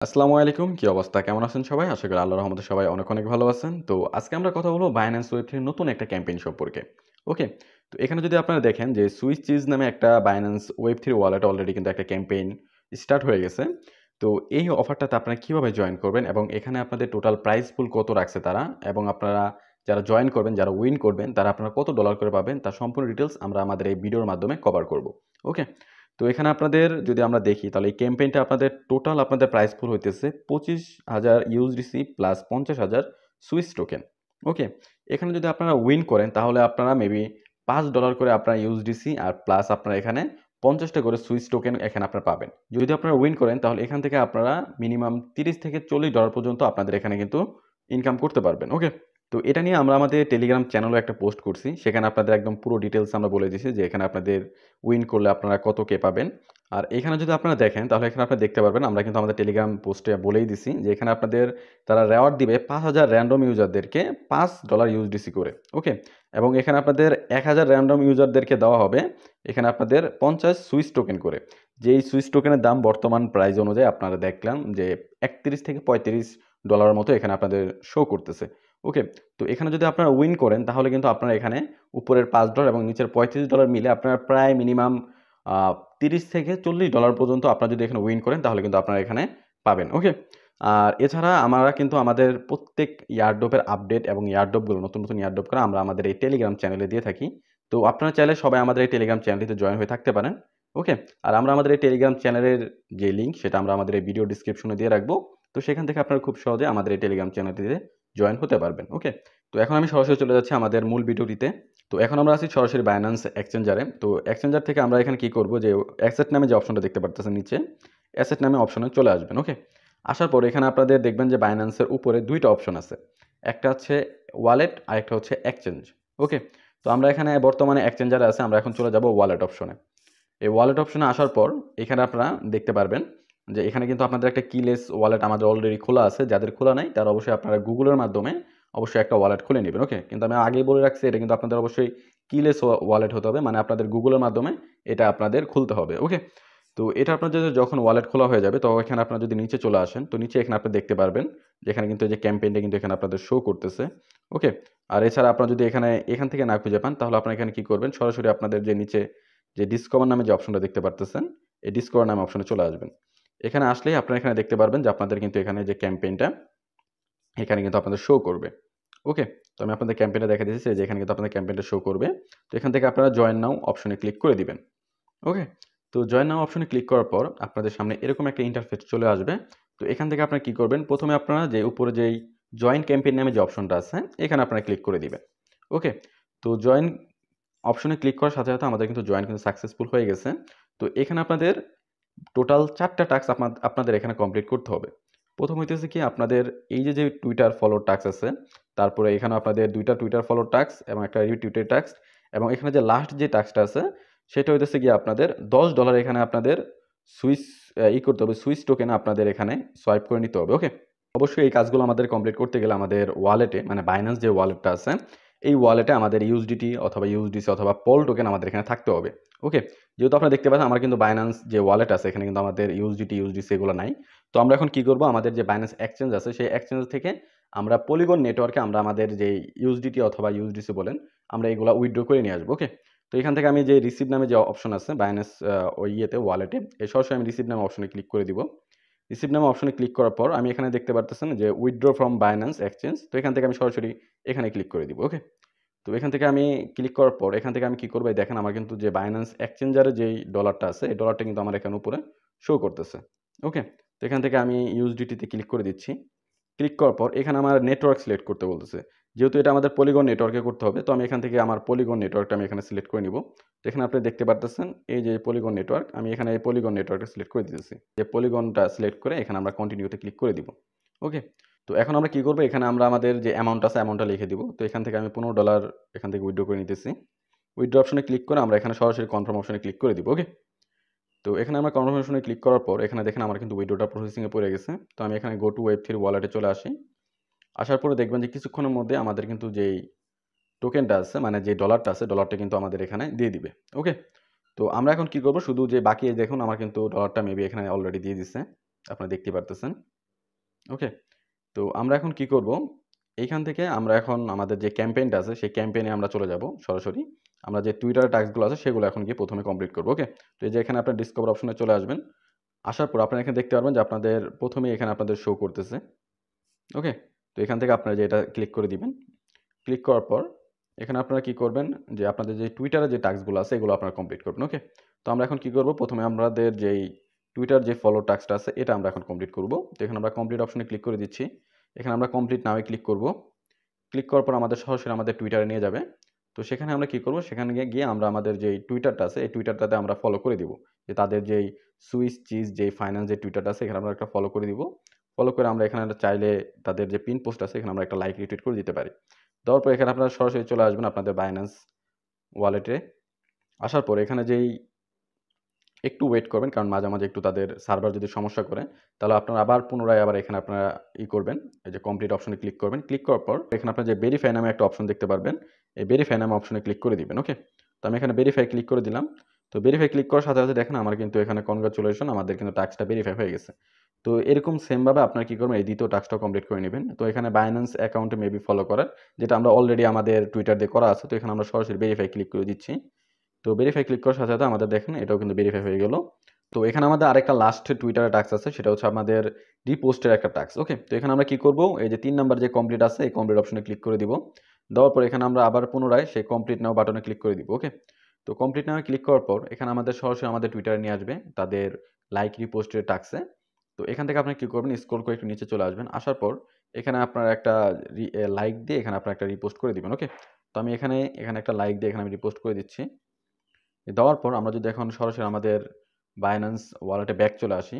আসসালামু আলাইকুম। কি অবস্থা? কেমন আছেন সবাই? আশা করি আল্লাহর রহমতে সবাই অনেক, অনেক ভালো আছেন। তো আজকে আমরা কথা বলব Binance Web3 এর নতুন একটা ক্যাম্পেইন সম্পর্কে। ওকে? তো এখানে যদি আপনারা দেখেন যে সুইস চিজ নামে একটা Binance Web3 ওয়ালেট অলরেডি কিন্তু একটা ক্যাম্পেইন স্টার্ট হয়ে গেছে। তো এই অফারটাতে আপনারা কিভাবে জয়েন করবেন এবং এখানে আপনাদের টোটাল প্রাইস পুল কত রাখছে তারা এবং আপনারা যারা জয়েন করবেন, যারা উইন করবেন তারা আপনারা কত ডলার করে পাবেন তার সম্পূর্ণ ডিটেইলস আমরা আমাদের এই ভিডিওর মাধ্যমে কভার করব। ওকে? তো এখানে আপনাদের যদি আমরা দেখি তাহলে এই ক্যাম্পেইনটা আপনাদের টোটাল আপনাদের প্রাইস পুল হইতেছে 25,000 ইউএসডিসি প্লাস 50,000 সুইস টোকেন। ওকে? এখানে যদি আপনারা উইন করেন তাহলে আপনারা মেবি $5 করে আপনারা ইউএসডিসি আর প্লাস আপনারা এখানে 50 টা করে সুইস টোকেন এখানে আপনারা পাবেন। যদি আপনারা উইন করেন তাহলে এখান থেকে আপনারা মিনিমাম $30 থেকে $40 পর্যন্ত আপনাদের এখানে কিন্তু ইনকাম করতে পারবেন। ওকে? তো এটা নিয়ে আমরা আমাদের টেলিগ্রাম চ্যানেলেও একটা পোস্ট করছি। সেখানে আপনাদের একদম পুরো ডিটেইলস আমরা বলে দিছি যে এখানে আপনাদের উইন করলে আপনারা কত কে পাবেন। আর এখানে যদি আপনারা দেখেন তাহলে এখানে আপনারা দেখতে পারবেন আমরা কিন্তু আমাদের টেলিগ্রাম পোস্টে বলেই দিছি যে এখানে আপনাদের তারা রিওয়ার্ড দিবে 5,000 র‍্যান্ডম ইউজারদেরকে $5 ইউএসডিসি করে। ওকে? এবং এখানে আপনাদের 1,000 র‍্যান্ডম ইউজারদেরকে দেওয়া হবে এখানে আপনাদের 50 সুইস টোকেন করে। যেই সুইস টোকেনের দাম বর্তমান প্রাইস অনুযায়ী আপনারা দেখলাম যে 31 থেকে $35 মতো এখানে আপনাদের শো করতেছে। ওকে? তো এখানে যদি আপনারা উইন করেন তাহলে কিন্তু আপনারা এখানে উপরের $5 এবং নিচের $35 মিলে আপনারা প্রায় মিনিমাম আ 30 থেকে $40 পর্যন্ত আপনারা যদি এখানে উইন করেন তাহলে কিন্তু আপনারা এখানে পাবেন। ওকে? আর এছাড়া আমরা কিন্তু আমাদের প্রত্যেক এয়ারড্রপের আপডেট এবং এয়ারড্রপগুলো নতুন, নতুন এয়ারড্রপ করে আমরা আমাদের এই টেলিগ্রাম চ্যানেলে দিয়ে থাকি। তো আপনারা চাইলে সবাই আমাদের এই টেলিগ্রাম চ্যানেলটিতে জয়েন হয়ে থাকতে পারেন। ওকে? আর আমরা আমাদের এই টেলিগ্রাম চ্যানেলের যে লিঙ্ক সেটা আমরা আমাদের এই ভিডিও ডেসক্রিপশনে দিয়ে রাখবো। তো সেখান থেকে আপনারা খুব সহজে আমাদের এই টেলিগ্রাম চ্যানেলটিতে জয়েন হতে পারবেন। ওকে? তো এখন আমি সরাসরি চলে যাচ্ছি আমাদের মূল ভিডিওটিতে। তো এখন আমরা আছি সরাসরি Binance এক্সচেঞ্জারে। তো এক্সচেঞ্জার থেকে আমরা এখানে কি করব যে অ্যাসেট নামে যে অপশনটা দেখতে পারতেছেন নিচে, অ্যাসেট নামে অপশনে চলে আসবেন। ওকে? আসার পরে এখানে আপনাদের দেখবেন যে Binance এর উপরে ২ টা অপশন আছে। একটা হচ্ছে ওয়ালেট আরেকটা হচ্ছে এক্সচেঞ্জ। ওকে? তো আমরা এখানে বর্তমানে এক্সচেঞ্জারে আছি। আমরা এখন চলে যাব ওয়ালেট অপশনে। এই ওয়ালেট অপশনে আসার পর এখানে আপনারা দেখতে পারবেন যে এখানে কিন্তু আপনাদের একটা কিলেস ওয়ালেট আমাদের অলরেডি খোলা আছে। যাদের খোলা নাই তারা অবশ্যই আপনারা গুগলের মাধ্যমে অবশ্যই একটা ওয়ালেট খুলে নিবেন। ওকে? কিন্তু আমি আগেই বলে রাখছি এটা কিন্তু আপনাদের অবশ্যই কিলেস ওয়ালেট হতে হবে। মানে আপনাদের গুগলের মাধ্যমে এটা আপনাদের খুলতে হবে। ওকে? তো এটা আপনাদের যখন ওয়ালেট খোলা হয়ে যাবে তখন এখানে আপনারা যদি নিচে চলে আসেন তো নিচে এখানে আপনি দেখতে পারবেন যে এখানে কিন্তু এই যে ক্যাম্পেইনটা কিন্তু এখানে আপনাদের শো করতেছে। ওকে? আর এছাড়া আপনারা যদি এখান থেকে না খুঁজে পান তাহলে আপনারা এখানে কি করবেন সরাসরি আপনাদের যে নিচে যে ডিসকভার নামে যে অপশনটা দেখতে পারতেছেন, এই ডিসকভার নামে অপশনে চলে আসবেন। এখানে আসলেই আপনারা এখানে দেখতে পারবেন যে আপনাদের কিন্তু এখানে যে ক্যাম্পেইনটা এখানে কিন্তু আপনাদের শো করবে। ওকে? তো আমি আপনাদের ক্যাম্পেইনটা দেখা দিতেছি যে এখানে কিন্তু আপনাদের ক্যাম্পেইনটা শো করবে। তো এখান থেকে আপনারা জয়েন নাও অপশনে ক্লিক করে দিবেন। ওকে? তো জয়েন নাও অপশনে ক্লিক করার পর আপনাদের সামনে এরকম একটা ইন্টারফেস চলে আসবে। তো এখান থেকে আপনারা কি করবেন? ১ম এ আপনারা যে উপরে যেই জয়েন ক্যাম্পেইন নামে যে অপশনটা আছে, এখানে আপনারা ক্লিক করে দিবেন। ওকে? তো জয়েন অপশনে ক্লিক করার সাথে, সাথে আমাদের কিন্তু জয়েন কিন্তু সাকসেসফুল হয়ে গেছে। তো এখানে আপনাদের টোটাল ৪ টা টাস্ক আপনাদের এখানে কমপ্লিট করতে হবে। ১ম হইতেছে কি আপনাদের এই যে টুইটার ফলো টাস্ক আছে, তারপরে এখানে আপনাদের ২ টা টুইটার ফলো টাস্ক এবং একটা রিটুইটের টাস্ক এবং এখানে যে লাস্ট যে টাস্কটা আছে সেটা হইতেছে গিয়ে আপনাদের $10 এখানে আপনাদের সুইস করতে হবে। সুইস টোকেন আপনাদের এখানে সোয়াইপ করে নিতে হবে। ওকে? অবশ্যই এই কাজগুলো আমাদের কমপ্লিট করতে গেলে আমাদের ওয়ালেটে মানে Binance যে ওয়ালেটটা আছে, এই ওয়ালেটে আমাদের USDT অথবা USDC অথবা পল টোকেন আমাদের এখানে থাকতে হবে। ওকে? যেহেতু আপনারা দেখতে পাচ্ছেন আমার কিন্তু Binance যে ওয়ালেট আছে এখানে কিন্তু আমাদের USDT, USDC এগুলো নাই। তো আমরা এখন কি করব? আমাদের যে Binance এক্সচেঞ্জ আছে সেই এক্সচেঞ্জ থেকে আমরা Polygon নেটওয়ার্কে আমরা আমাদের যে USDT অথবা USDC বলেন, আমরা এগুলা উইথড্র করে নিয়ে আসবো। ওকে? তো এখান থেকে আমি যে রিসিভ নামে যে অপশন আছে Binance ওই ওয়ালেটে সরাসরি আমি রিসিভ নামে অপশনে ক্লিক করে দিব। রিসিভ নামে অপশনে ক্লিক করার পর আমি এখানে দেখতে পারতেছেন যে উইথড্র ফ্রম Binance এক্সচেঞ্জ। তো এখান থেকে আমি সরাসরি এখানে ক্লিক করে দিব। ওকে? তো এখান থেকে আমি ক্লিক করার পর এখান থেকে আমি কি করব? এই দেখেন আমার কিন্তু যে Binance এক্সচেঞ্জারে যেই ডলারটা আছে, এই ডলারটা কিন্তু আমার এখানে উপরে শো করতেছে। ওকে? তো এখান থেকে আমি USDT তে ক্লিক করে দিচ্ছি। ক্লিক করার পর এখানে আমার নেটওয়ার্ক সিলেক্ট করতে বলতেছে। যেহেতু এটা আমাদের Polygon নেটওয়ার্কে করতে হবে, তো আমি এখান থেকে আমার Polygon নেটওয়ার্কটা আমি এখানে সিলেক্ট করে নিব। তো এখানে আপনি দেখতে পারতেছেন এই যে Polygon নেটওয়ার্ক, আমি এখানে এই Polygon নেটওয়ার্কটা সিলেক্ট করে দিতেছি। যে Polygonটা সিলেক্ট করে এখানে আমরা কন্টিনিউ তে ক্লিক করে দিব। ওকে? তো এখন আমরা কি করব? এখানে আমরা আমাদের যে অ্যামাউন্ট আছে অ্যামাউন্টটা লিখে দিব। তো এখান থেকে আমি $15 এখান থেকে উইথড্র করে নিতেছি। উইথড্র অপশনে ক্লিক করে আমরা এখানে সরাসরি কনফার্ম অপশনে ক্লিক করে দিব। ওকে? তো এখানে আমরা কনফার্ম অপশনে ক্লিক করার পর এখানে দেখেন আমার কিন্তু উইথড্রটা প্রসেসিং এ পড়ে গেছে। তো আমি এখানে গো টু ওয়েব3 ওয়ালেটে চলে আসি। আসার পরে দেখবেন যে কিছুক্ষণের মধ্যে আমাদের কিন্তু যেই টোকেনটা আছে মানে যে ডলারটা আছে ডলারটা কিন্তু আমাদের এখানে দিয়ে দিবে। ওকে? তো আমরা এখন কি করব? শুধু যে বাকি দেখুন আমার কিন্তু ডলারটা মেবি এখানে অলরেডি দিয়ে দিছে। আপনারা দেখতে পারতেছেন। ওকে? তো আমরা এখন কি করব? এইখান থেকে আমরা এখন আমাদের যে ক্যাম্পেইনটা আছে সেই ক্যাম্পেইনে আমরা চলে যাব সরাসরি। আমরা যে Twitter এর টাস্কগুলো আছে সেগুলো এখন গিয়ে ১ম এ কমপ্লিট করব। ওকে? তো এই যে এখানে আপনার ডিসকভার অপশনে চলে আসবেন। আসার পর আপনারা এখানে দেখতে পারবেন যে আপনাদের ১ম এই এখানে আপনাদের শো করতেছে। ওকে? তো এখান থেকে আপনারা যে এটা ক্লিক করে দিবেন। ক্লিক করার পর এখানে আপনারা কি করবেন যে আপনাদের যে Twitter এর যে টাস্কগুলো আছে এগুলো আপনারা কমপ্লিট করবেন। ওকে? তো আমরা এখন কি করব? ১ম এ আমাদের যেই Twitter যে ফলো টাস্কটা আছে এটা আমরা এখন কমপ্লিট করব। তো এখানে আমরা কমপ্লিট অপশনে ক্লিক করে দিচ্ছি। এখানে আমরা কমপ্লিট নাও এ ক্লিক করব। ক্লিক করার পর আমাদের সরাসরি আমাদের Twitter এ নিয়ে যাবে। তো সেখানে আমরা কি করব? সেখানে গিয়ে আমরা আমাদের যেই Twitterটা আছে এই Twitterটাতে আমরা ফলো করে দিব। যে তাদের যেই সুইস চিজ যেই ফাইন্যান্স যে Twitterটা আছে এখানে আমরা একটা ফলো করে দিব। ফলো করে আমরা এখানে চাইলে তাদের যে পিন পোস্ট আছে এখানে আমরা একটা লাইক রিটুইট করে দিতে পারি। দেওয়ার পর এখানে আপনারা সরাসরি চলে আসবেন আপনাদের Binance ওয়ালেটে। আসার পর এখানে যেই একটু ওয়েট করবেন কারণ মাঝে, মাঝে একটু তাদের সার্ভার যদি সমস্যা করে তাহলে আপনারা আবার পুনরায় আবার এখানে আপনারা করবেন। এই যে কমপ্লিট অপশনে ক্লিক করবেন। ক্লিক করার পর এখানে আপনারা যে ভেরিফাই নামে একটা অপশন দেখতে পারবেন। এই ভেরিফাই নামে অপশনে ক্লিক করে দিবেন। ওকে? তো আমি এখানে ভেরিফাই ক্লিক করে দিলাম। তো ভেরিফাই ক্লিক করার সাথে, সাথে দেখেন আমার কিন্তু এখানে কনগ্রাচুলেশন আমাদের কিন্তু টাস্কটা ভেরিফাই হয়ে গেছে। তো এরকম সেম ভাবে আপনারা কি করবেন এই দ্বিতীয় টাস্কটাও কমপ্লিট করে নিবেন। তো এখানে Binance অ্যাকাউন্টে মেবি ফলো করার যেটা আমরা অলরেডি আমাদের Twitter দিয়ে করা আছে। তো এখানে আমরা সরাসরি ভেরিফাই ক্লিক করে দিচ্ছি। তো ভেরিফাই ক্লিক করার সাথে, সাথে আমাদের দেখেন এটাও কিন্তু ভেরিফাই হয়ে গেল। তো এখানে আমাদের আরেকটা লাস্ট Twitter এর টাস্ক আছে সেটা হচ্ছে আমাদের রিপোস্টের একটা টাস্ক। ওকে? তো এখানে আমরা কি করব? এই যে ৩ নাম্বার যে কমপ্লিট আছে এই কমপ্লিট অপশনে ক্লিক করে দিব। দেওয়ার পর এখানে আমরা আবার পুনরায় সেই কমপ্লিট নাও বাটনে ক্লিক করে দিব। ওকে? তো কমপ্লিট নাও ক্লিক করার পর এখানে আমাদের সরাসরি আমাদের Twitter এ নিয়ে আসবে তাদের লাইক রিপোস্টের টাস্কে। তো এখান থেকে আপনারা কি করবেন? স্ক্রল করে একটু নিচে চলে আসবেন। আসার পর এখানে আপনারা একটা লাইক দিয়ে এখানে আপনারা একটা রিপোস্ট করে দিবেন। ওকে? তো আমি এখানে একটা লাইক দিয়ে এখানে আমি রিপোস্ট করে দিচ্ছি। দেওয়ার পর আমরা যদি এখন সরাসরি আমাদের Binance ওয়ালেটে ব্যাক চলে আসি।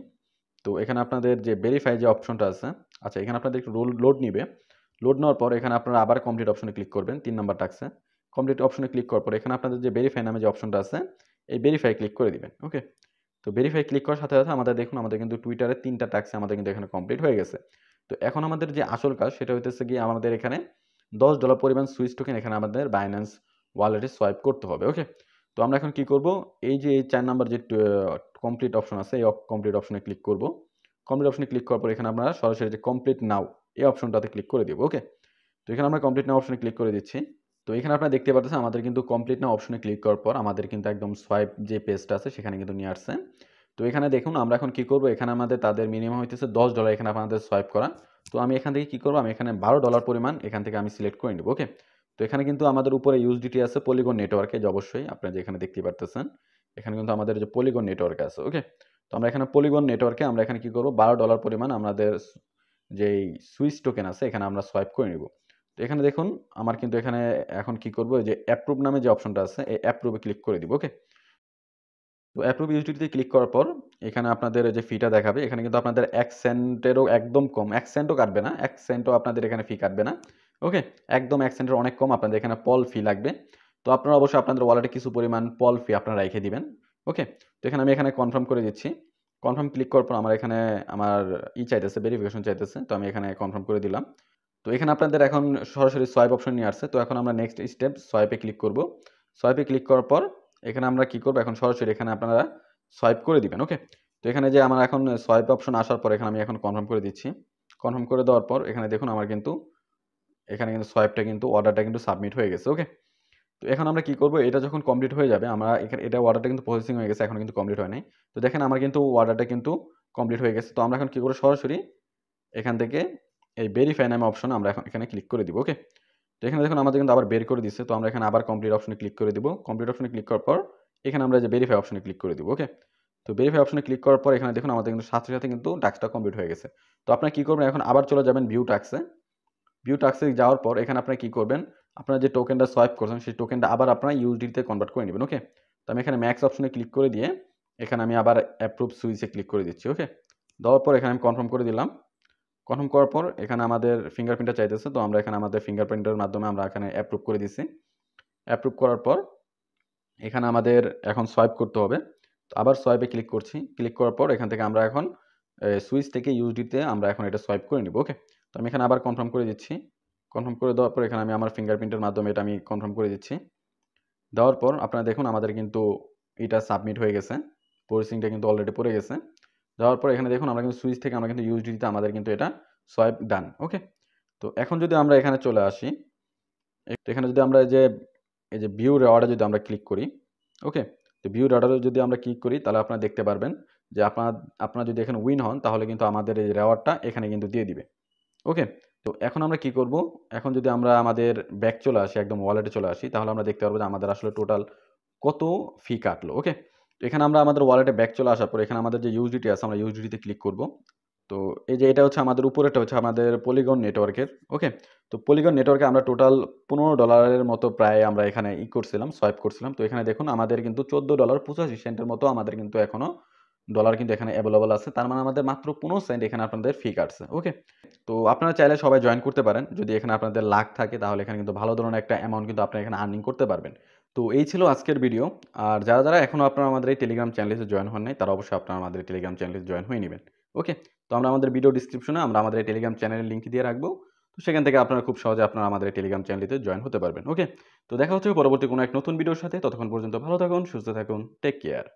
তো এখানে আপনাদের যে ভেরিফাই যে অপশনটা আছে, আচ্ছা এখানে আপনাদের একটু লোড নিবে। লোড নেওয়ার পর এখানে আপনারা আবার কমপ্লিট অপশনে ক্লিক করবেন ৩ নাম্বার টাস্কে। কমপ্লিট অপশনে ক্লিক করার পর এখানে আপনাদের যে ভেরিফাই নামে যে অপশনটা আছে, এই ভেরিফাই ক্লিক করে দিবেন। ওকে? তো ভেরিফাই ক্লিক করার সাথে, সাথে আমাদের দেখুন আমাদের কিন্তু Twitter এ ৩ টা টাস্ক আমাদের কিন্তু এখানে কমপ্লিট হয়ে গেছে। তো এখন আমাদের যে আসল কাজ সেটা হইতেছে গিয়ে আমাদের এখানে $10 পরিমাণ সুইচ টোকেন এখানে আমাদের Binance ওয়ালেটে সোয়াইপ করতে হবে। ওকে? তো আমরা এখন কি করব? এই যে এই ৪ নাম্বার যে কমপ্লিট অপশন আছে এই কমপ্লিট অপশনে ক্লিক করব। কমপ্লিট অপশনে ক্লিক করার পর এখানে আমরা সরাসরি যে কমপ্লিট নাও এই অপশনটাতে ক্লিক করে দিব। ওকে? তো এখানে আমরা কমপ্লিট নাও অপশনে ক্লিক করে দিচ্ছি। তো এখানে আপনারা দেখতে পাচ্ছেন আমাদের কিন্তু কমপ্লিট নাও অপশনে ক্লিক করার পর আমাদের কিন্তু একদম সোয়াইপ যে পেজটা আছে সেখানে কিন্তু নিয়ে আসছে। তো এখানে দেখুন আমরা এখন কি করব? এখানে আমাদের তাদের মিনিমাম হইতেছে $10 এখানে আপনাদের সোয়াইপ করা। তো আমি এখান থেকে কি করব? আমি এখানে $12 পরিমাণ এখান থেকে আমি সিলেক্ট করে নিব। ওকে? তো এখানে কিন্তু আমাদের উপরে USDT আছে পলিগন নেটওয়ার্কে যে অবশ্যই আপনারা যেখানে দেখতে পারতেছেন। এখানে কিন্তু আমাদের যে পলিগন নেটওয়ার্ক আছে। ওকে? তো আমরা এখানে পলিগন নেটওয়ার্কে আমরা এখানে কি করব? $12 পরিমাণ আমাদের যেই সুইচ টোকেন আছে এখানে আমরা সোয়াইপ করে নিব। তো এখানে দেখুন আমার কিন্তু এখানে এখন কি করব? যে অ্যাপ্রুভ নামে যে অপশনটা আছে এই অ্যাপ্রুভ এ ক্লিক করে দিব। ওকে? তো অ্যাপ্রুভ ইউটিলিটি ক্লিক করার পর এখানে আপনাদের যে ফিটা দেখাবে এখানে কিন্তু আপনাদের ১ সেন্টেরও একদম কম ১ সেন্টও কাটবে না। ১ সেন্টও আপনাদের এখানে ফি কাটবে না। ওকে? একদম ১ সেন্টের অনেক কম আপনাদের এখানে পল ফি লাগবে। তো আপনারা অবশ্যই আপনাদের ওয়ালেটে কিছু পরিমাণ পল ফি আপনারা রেখে দিবেন। ওকে? তো এখানে আমি এখানে কনফার্ম করে দিচ্ছি। কনফার্ম ক্লিক করার পর আমার এখানে আমার চাইতেছে ভেরিফিকেশন চাইতেছে। তো আমি এখানে কনফার্ম করে দিলাম। তো এখানে আপনাদের এখন সরাসরি সোয়াইপ অপশন নিয়ে আসছে। তো এখন আমরা নেক্সট স্টেপ সোয়াইপ এ ক্লিক করব। সোয়াইপ এ ক্লিক করার পর এখানে আমরা কি করব? এখন সরাসরি এখানে আপনারা সোয়াইপ করে দিবেন। ওকে? তো এখানে যে আমার এখন সোয়াইপ অপশন আসার পর এখানে আমি এখন কনফার্ম করে দিচ্ছি। কনফার্ম করে দেওয়ার পর এখানে দেখুন আমার কিন্তু এখানে কিন্তু সোয়াইপটা কিন্তু অর্ডারটা কিন্তু সাবমিট হয়ে গেছে। ওকে? তো এখন আমরা কি করব? এটা যখন কমপ্লিট হয়ে যাবে আমরা এখানে এটা অর্ডারটা কিন্তু প্রসেসিং হয়ে গেছে এখনো কিন্তু কমপ্লিট হয় নাই। তো দেখেন আমার কিন্তু অর্ডারটা কিন্তু কমপ্লিট হয়ে গেছে। তো আমরা এখন কি করব? সরাসরি এখান থেকে এই ভেরিফাই নামে অপশন আমরা এখন এখানে ক্লিক করে দিব। ওকে? তো এখানে দেখুন আমাদের কিন্তু আবার বের করে দিচ্ছে। তো আমরা এখানে আবার কমপ্লিট অপশনে ক্লিক করে দিব। কমপ্লিট অপশনে ক্লিক করার পর এখানে আমরা যে ভেরিফাই অপশনে ক্লিক করে দিব। ওকে? তো ভেরিফাই অপশনে ক্লিক করার পর এখানে দেখুন আমাদের কিন্তু সাথে, সাথে কিন্তু টাস্কটা কমপ্লিট হয়ে গেছে। তো আপনারা কি করবেন? এখন আবার চলে যাবেন ভিউ টাস্কে। ভিউ টাস্কে যাওয়ার পর এখানে আপনারা কি করবেন? আপনারা যে টোকেনটা সোয়াইপ করছেন সেই টোকেনটা আবার আপনারা USDT তে কনভার্ট করে নিবেন। ওকে? তো আমি এখানে ম্যাক্স অপশনে ক্লিক করে দিয়ে এখানে আমি আবার অ্যাপ্রুভ সুইচে ক্লিক করে দিচ্ছি। ওকে? দেওয়ার পর এখানে আমি কনফার্ম করে দিলাম। কনফার্ম করার পর এখানে আমাদের ফিঙ্গারপ্রিন্টটা চাইতেছে। তো আমরা এখানে আমাদের ফিঙ্গারপ্রিন্টের মাধ্যমে আমরা এখানে অ্যাপ্রুভ করে দিছি। অ্যাপ্রুভ করার পর এখানে আমাদের এখন সোয়াইপ করতে হবে। তো আবার সোয়াইপে ক্লিক করছি। ক্লিক করার পর এখান থেকে আমরা এখন সুইচ থেকে USD তে আমরা এখন এটা সোয়াইপ করে নিব। ওকে? তো আমি এখানে আবার কনফার্ম করে দিচ্ছি। কনফার্ম করে দেওয়ার পর এখানে আমি আমার ফিঙ্গারপ্রিন্টের মাধ্যমে এটা আমি কনফার্ম করে দিচ্ছি। দেওয়ার পর আপনারা দেখুন আমাদের কিন্তু এটা সাবমিট হয়ে গেছে। প্রসেসিংটা কিন্তু অলরেডি পড়ে গেছে। যাওয়ার পর এখানে দেখুন আমরা কিন্তু সুইচ থেকে আমরা কিন্তু ইউএসডিটিতে আমাদের কিন্তু এটা সোয়াইপ ডান। ওকে? তো এখন যদি আমরা এখানে চলে আসি, এখানে যদি আমরা এই যে ভিউ রেওয়ার্ডে যদি আমরা ক্লিক করি, ওকে? তো ভিউ রেওয়ার্ডে যদি আমরা ক্লিক করি তাহলে আপনারা দেখতে পারবেন যে আপনারা যদি এখানে উইন হন তাহলে কিন্তু আমাদের এই রেওয়ার্ডটা এখানে কিন্তু দিয়ে দিবে। ওকে? তো এখন আমরা কি করব? এখন যদি আমরা আমাদের ব্যাক চলে আসি, একদম ওয়ালেটে চলে আসি, তাহলে আমরা দেখতে পারবো যে আমাদের আসলে টোটাল কত ফি কাটলো। ওকে? তো এখানে আমরা আমাদের ওয়ালেটে ব্যাক চলে আসার পর এখানে আমাদের যে ইউএসডিটি আছে আমরা ইউএসডিটি তে ক্লিক করব। তো এই যে এটা হচ্ছে আমাদের উপরেরটা হচ্ছে আমাদের পলিগন নেটওয়ার্কের। ওকে? তো পলিগন নেটওয়ার্কে আমরা টোটাল $15 মতো প্রায় আমরা এখানে করছিলাম, সোয়াইপ করছিলাম। তো এখানে দেখুন আমাদের কিন্তু $14.85 মতো আমাদের কিন্তু এখনো ডলার কিন্তু এখানে এভেইলেবল আছে। তার মানে আমাদের মাত্র 15 সেন্ট এখানে আপনাদের ফি কাটছে। ওকে? তো আপনারা চাইলে সবাই জয়েন করতে পারেন। যদি এখানে আপনাদের লাক থাকে তাহলে এখানে কিন্তু ভালো ধরনের একটা অ্যামাউন্ট কিন্তু আপনারা এখানে আর্নিং করতে পারবেন। তো এই ছিল আজকের ভিডিও। আর যারা এখনো আপনারা আমাদের এই টেলিগ্রাম চ্যানেলে জয়েন হন নাই তারা অবশ্যই আপনারা আমাদের টেলিগ্রাম চ্যানেলে জয়েন হয়ে নিবেন। ওকে? তো আমরা আমাদের ভিডিও ডেসক্রিপশনে আমরা আমাদের এই টেলিগ্রাম চ্যানেলের লিংক দিয়ে রাখবো। তো সেখান থেকে আপনারা খুব সহজে আপনারা আমাদের এই টেলিগ্রাম চ্যানেলটিতে জয়েন হতে পারবেন। ওকে? তো দেখা হচ্ছে পরবর্তী কোনো এক নতুন ভিডিওর সাথে। ততক্ষণ পর্যন্ত ভালো থাকুন, সুস্থ থাকুন। Take care.